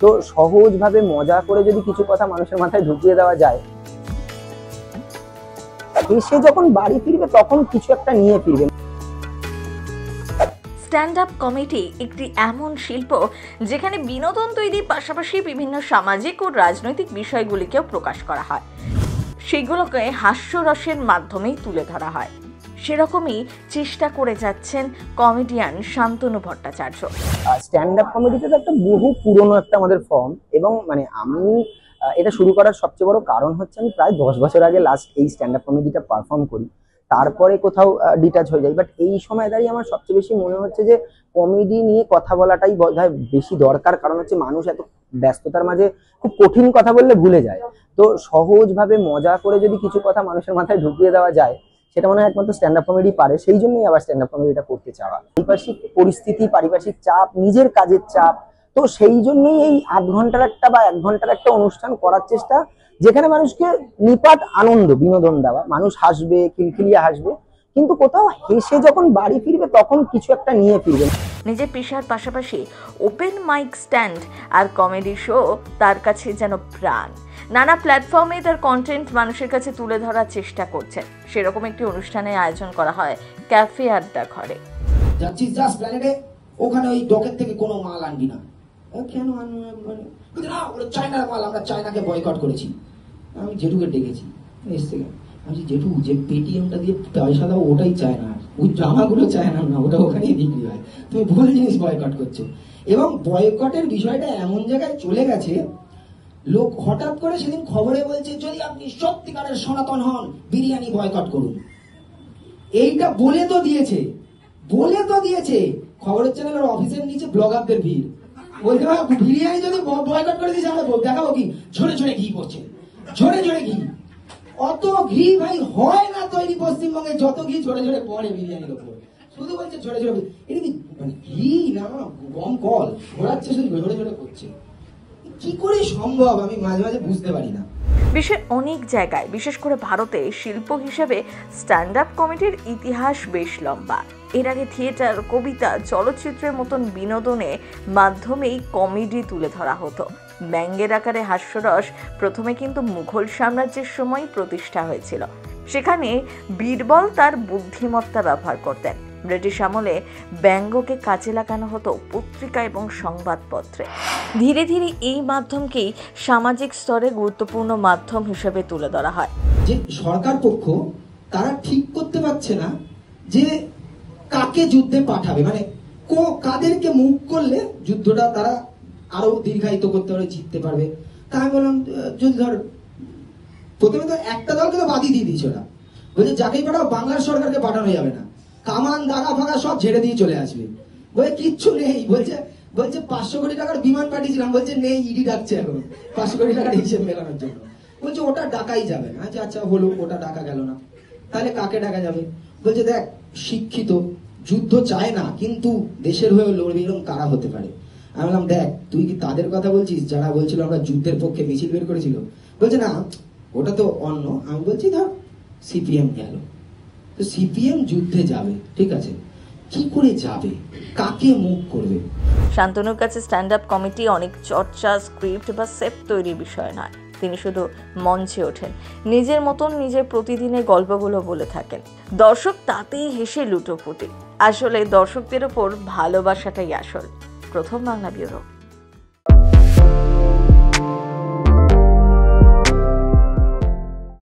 তো সহজভাবে মজা করে যদি কিছু কথা মানুষের মাথায় ঢুকিয়ে দেওয়া যায়, এসে যখন বাড়ি ফিরবে তখন কিছু একটা নিয়ে ফিরবে। স্ট্যান্ড আপ কমেডি একটি এমন শিল্প যেখানে বিনোদন তৈরির পাশাপাশি বিভিন্ন সামাজিক ও রাজনৈতিক বিষয়গুলিকেও প্রকাশ করা হয়, সেগুলোকে হাস্যরসের মাধ্যমেই তুলে ধরা হয়। সেরকমই চেষ্টা করে যাচ্ছেন comedian Shantanu Bhattacharya. Stand up কমেডিতে তো একটা বহু পুরনো একটা আমাদের ফর্ম, এবং আমি এটা শুরু করার সবচেয়ে বড় কারণ হচ্ছে আমি প্রায় 10 বছর আগে লাস্ট এই স্ট্যান্ড আপ কমেডিটা পারফর্ম করি, তারপরে কোথাও ডিটাচ হয়ে যাই। বাট এই সময় দাঁড়িয়ে আমার সবচেয়ে বেশি মনে হচ্ছে যে কমেডি নিয়ে কথা বলাটাই বোধহয় বেশি দরকার, কারণ হচ্ছে মানুষ এত ব্যস্ততার মাঝে খুব কঠিন কথা বললে ভুলে যায়। তো সহজভাবে মজা করে যদি কিছু কথা মানুষের মাথায় ঢুকিয়ে দেওয়া যায়, সেটা মনে হয় একমাত্র স্ট্যান্ড আপ কমেডি পারে। সেই জন্যই আবার স্ট্যান্ড আপ কমেডিটা করতে চাওয়া। পারিপার্শ্বিক পরিস্থিতি, পারিপার্শ্বিক চাপ, নিজের কাজের চাপ, তো সেই জন্যই এই আধ ঘন্টার একটা বা 1 ঘন্টার একটা অনুষ্ঠান করার চেষ্টা, যেখানে মানুষকে নিপাট আনন্দ বিনোদন দেওয়া। মানুষ হাসবে, খিলখিলিয়ে হাসবে, কিন্তু কোথাও হেসে যখন বাড়ি ফিরবে তখন কিছু একটা নিয়ে ফিরবে। নিজের পেশার পাশাপাশি ওপেন মাইক স্ট্যান্ড আর কমেডি শো তার কাছে যেন প্রাণ। নানা প্ল্যাটফর্মে তার কন্টেন্ট মানুষের কাছে তুলে ধরার চেষ্টা করছেন। সেরকম একটি অনুষ্ঠানের আয়োজন করা হয় ক্যাফে আড্ডা ঘরে। যাচ্ছিস জাস্ট প্ল্যানেটে, ওখানে ওই ডকের থেকে কোনো মাল আনবি না। কেন না, ওরা চায়নার মাল, আমরা চায়নাকে বয়কট করেছি। আমি জেঠুকে ডেকেছি, এসছে আমি জেঠু যে পেটিএমটা দিয়ে পয়সা দাও ওটাই চায় না, ওই জামাগুলো চায় না, ওটা ওখানেই বিক্রি হয়, তুমি ভুল জিনিস বয়কট করছো। এবং বয়কটের বিষয়টা এমন জায়গায় চলে গেছে, লোক হঠাৎ করে সেদিন খবরে বলছে যদি আপনি সত্যিকারের সনাতন হন বিরিয়ানি বয়কট করুন। এইটা বলে তো দিয়েছে খবরের চ্যানেলের অফিসের নিচে ব্লগারদের ভিড়। বলতে পারো বিরিয়ানি যদি বয়কট করে দিয়েছে আমরা দেখাবো কি, ঝরে ঝরে ঘি পড়ছে, ঝরে ঝরে ঘি। অত ঘি ভাই হয় না তৈরি পশ্চিমবঙ্গে, যত ঘি ঝরে ঝরে পড়ে বিরিয়ানির ওপর। শুধু বলছে ঝরে ঝরে, এটা কি মানে ঘি না গম কল ঘোরাচ্ছে, শুধু ঝরে ঝরে করছে। কি করে সম্ভব আমি মাঝে মাঝে বুঝতে পারি না। বিশ্বের অনেক জায়গায়, বিশেষ করে ভারতে শিল্প হিসেবে স্ট্যান্ড আপ কমেডির ইতিহাস বেশ লম্বা। এর আগে থিয়েটার, কবিতা, চলচ্চিত্রের মতন বিনোদনের মাধ্যমেই কমেডি তুলে ধরা হতো। ব্যঙ্গের আকারে হাস্যরস প্রথমে কিন্তু মুঘল সাম্রাজ্যের সময় প্রতিষ্ঠা হয়েছিল। সেখানে বীরবল তার বুদ্ধিমত্তা ব্যবহার করতেন। ব্রিটিশ আমলে ব্যঙ্গকে কাজে লাগানো হতো পত্রিকা এবং সংবাদপত্রে। ধীরে ধীরে এই মাধ্যমকেই সামাজিক স্তরে গুরুত্বপূর্ণ মাধ্যম হিসেবে তুলে ধরা হয়। যে সরকার পক্ষ তারা ঠিক করতে পারছে না যে কাকে যুদ্ধে পাঠাবে, মানে কাদেরকে মুখ করলে যুদ্ধটা তারা আরো দীর্ঘায়িত করতে পারবে, জিততে পারবে। তা আমি বললাম যদি ধর প্রথমে তো একটা দলকে তো বাদই দিয়ে দিয়েছে, ওরা বলছে যাকেই পাঠাও বাংলার সরকারকে পাঠানো যাবে না, কামান দাগা ফাগা সব ঝেড়ে দিয়ে চলে আসবে। বলে কিচ্ছু নেই, বলছে 500 কোটি টাকার বিমান পাঠিয়েছিলাম, বলছে নেই, ইডি ডাকছে এখন 500 কোটি টাকার হিসেব মেলানোর জন্য। বলছে ওটা ডাকাই যাবে না। আচ্ছা হলো, ওটা ডাকা গেল না, তাহলে কাকে ডাকা যাবে? বলছে দেখ শিক্ষিত, যুদ্ধ চায় না কিন্তু দেশের হয়ে লড়বে, এরকম কারা হতে পারে? আমি বললাম দেখ তুই কি তাদের কথা বলছিস যারা বলছিল আমরা যুদ্ধের পক্ষে মিছিল বের করেছিল? বলছে না ওটা তো অন্য। আমি বলছি ধর সিপিএম গেল, তো সিপিএম যুদ্ধে যাবে, ঠিক আছে, কি করে যাবে, কাকে মুখ করবে? শান্তনুর কাছে স্ট্যান্ড আপ কমেডি অনেক চর্চা, স্ক্রিপ্ট বা সেট তৈরির বিষয় নয়। তিনি শুধু মঞ্চে ওঠেন, নিজের মতন নিজের প্রতিদিনের গল্পগুলো বলে থাকেন। দর্শক তাতেই হেসে লুটোপুটি। আসলে দর্শকদের ওপর ভালোবাসাটাই আসল। প্রথম বাংলা ব্যুরো।